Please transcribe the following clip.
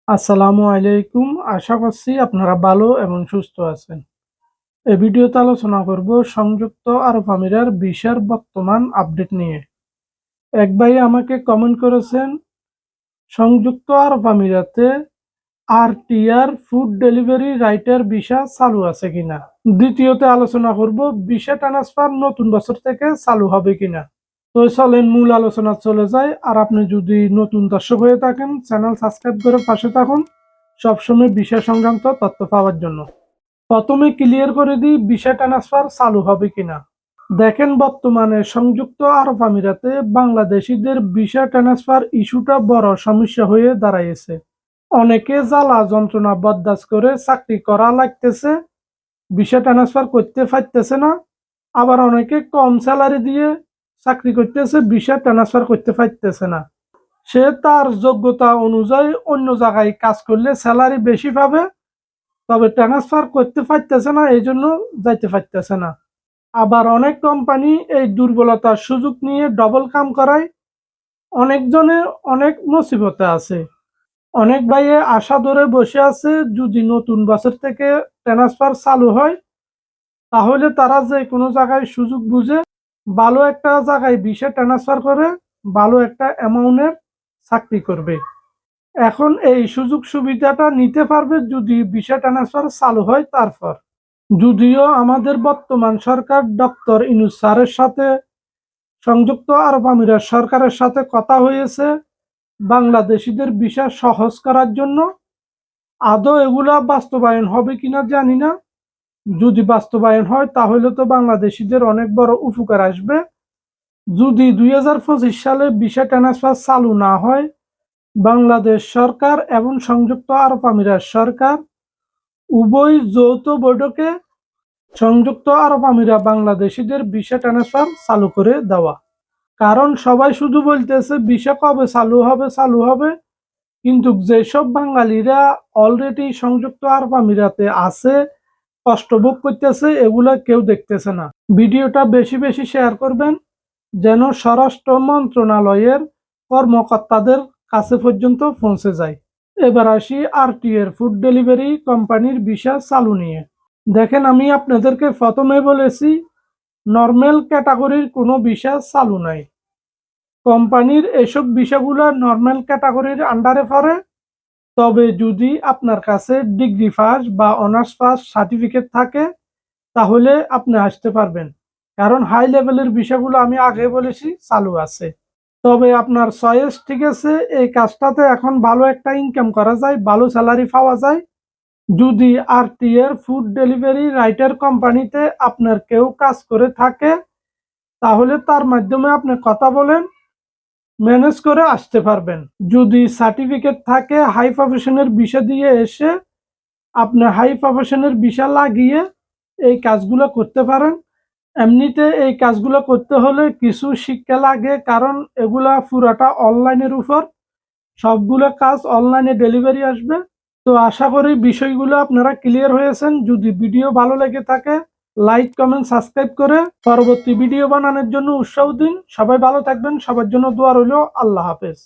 আসসালামু আলাইকুম। আশা করছি আপনারা ভালো এবং সুস্থ আছেন। এই ভিডিওতে আলোচনা করব সংযুক্ত আরব আমিরার ভিসার বর্তমান আপডেট নিয়ে। এক ভাই আমাকে কমেন্ট করেছেন সংযুক্ত আরব আমিরাতে RTR food delivery writer visa চালু আছে কিনা। দ্বিতীয়তে আলোচনা করব ভিসা ট্রান্সফার নতুন বছর থেকে চালু হবে কিনা। তো চলেন মূল আলোচনা চলে যায়। আর আপনি যদি নতুন দর্শক হয়ে থাকেন চ্যানেল সাবস্ক্রাইব করে পাশে থাকুন সবসময় ভিসা সংক্রান্ত তথ্য পাওয়ার জন্য। প্রথমে ক্লিয়ার করে দিই ভিসা ট্রান্সফার চালু হবে কিনা। দেখেন, বর্তমানে সংযুক্ত আরব আমিরাতে বাংলাদেশিদের ভিসা ট্রান্সফার ইস্যুটা বড় সমস্যা হয়ে দাঁড়াইছে। অনেকে জ্বালা যন্ত্রণা বরদাস্ত করে চাকরি করা লাগতেছে, ভিসা ট্রান্সফার করতে পারতেছে না। আবার অনেকে কম স্যালারি দিয়ে চাকরি করতেছে, ভিসা ট্রান্সফার করতে পারতেছে না। সে তার যোগ্যতা অনুযায়ী অন্য জায়গায় কাজ করলে স্যালারি বেশি পাবে, তবে ট্রান্সফার করতে পারতেছে না, এই জন্য যাইতে পারতেছে না। আবার অনেক কোম্পানি এই দুর্বলতার সুযোগ নিয়ে ডবল কাম করায় অনেকজনে অনেক মুসিবতে আছে। অনেক ভাইয়ে আশা ধরে বসে আছে যদি নতুন বছর থেকে ট্রান্সফার চালু হয় তাহলে তারা যে কোনো জায়গায় সুযোগ বুঝে ভালো একটা জায়গায় ভিসা ট্রান্সফার করে ভালো একটা অ্যামাউন্টের চাকরি করবে। এখন এই সুযোগ সুবিধাটা নিতে পারবে যদি ভিসা ট্রান্সফার চালু হয় তারপর। যদিও আমাদের বর্তমান সরকার ডক্টর ইউনূস স্যারের সাথে সংযুক্ত আরব আমিরাত সরকারের সাথে কথা হয়েছে বাংলাদেশিদের ভিসা সহজ করার জন্য, আদৌ এগুলা বাস্তবায়ন হবে কিনা জানি না। যদি বাস্তবায়ন হয় তাহলে তো বাংলাদেশিদের অনেক বড় উপকার আসবে। যদি 2025 সালে ভিসা ট্রান্সফার চালু না হয়, বাংলাদেশ সরকার এবং সংযুক্ত আরব আমিরাত সরকার উভয় যৌথ বৈঠকে সংযুক্ত আরব আমিরাত বাংলাদেশিদের ভিসা ট্রান্সফার চালু করে দেওয়া। কারণ সবাই শুধু বলতেছে ভিসা কবে চালু হবে, কিন্তু যেসব বাঙালিরা অলরেডি সংযুক্ত আরব আমিরাতে আছে, কষ্ট ভোগ করতেছে, এগুলা কেউ দেখতেছে না। ভিডিওটা বেশি বেশি শেয়ার করবেন যেন স্বরাষ্ট্র মন্ত্রণালয়ের কর্মকর্তাদের কাছে পর্যন্ত পৌঁছে যায়। এবার আসি আরটিআর ফুড ডেলিভারি কোম্পানির ভিসা চালু নিয়ে। দেখেন, আমি আপনাদেরকে প্রথমে বলেছি নর্মাল ক্যাটাগরির কোনো ভিসা চালু নাই। কোম্পানির এসব ভিসাগুলো নর্মাল ক্যাটাগরির আন্ডারে পড়ে। তবে যদি আপনার কাছে ডিগ্রি পাস বা অনার্স পাস সার্টিফিকেট থাকে তাহলে আপনি আসতে পারবেন, কারণ হাই লেভেলের ভিসাগুলো আমি আগে বলেছি চালু আছে। তবে আপনার চয়েস ঠিক আছে, এই কাজটাতে এখন ভালো একটা ইনকাম করা যায়, ভালো স্যালারি পাওয়া যায়। যদি আরটিআর ফুড ডেলিভারি রাইটার কোম্পানিতে আপনার কেউ কাজ করে থাকে তাহলে তার মাধ্যমে আপনি কথা বলেন, ম্যানেজ করে আসতে পারবেন। যদি সার্টিফিকেট থাকে হাই প্রফেশনের ভিসা দিয়ে এসে আপনি হাই প্রফেশনের ভিসা লাগিয়ে এই কাজগুলো করতে পারেন। এমনিতে এই কাজগুলো করতে হলে কিছু শিক্ষা লাগে, কারণ এগুলা পুরাটা অনলাইনের উপর, সবগুলো কাজ অনলাইনে ডেলিভারি আসবে। তো আশা করি বিষয়গুলো আপনারা ক্লিয়ার হয়েছেন। যদি ভিডিও ভালো লেগে থাকে লাইক কমেন্ট সাবস্ক্রাইব করে পরবর্তী ভিডিও বানানোর জন্য উৎসাহ দিন। সবাই ভালো থাকবেন, সবার জন্য দোয়া রইল। আল্লাহ হাফেজ।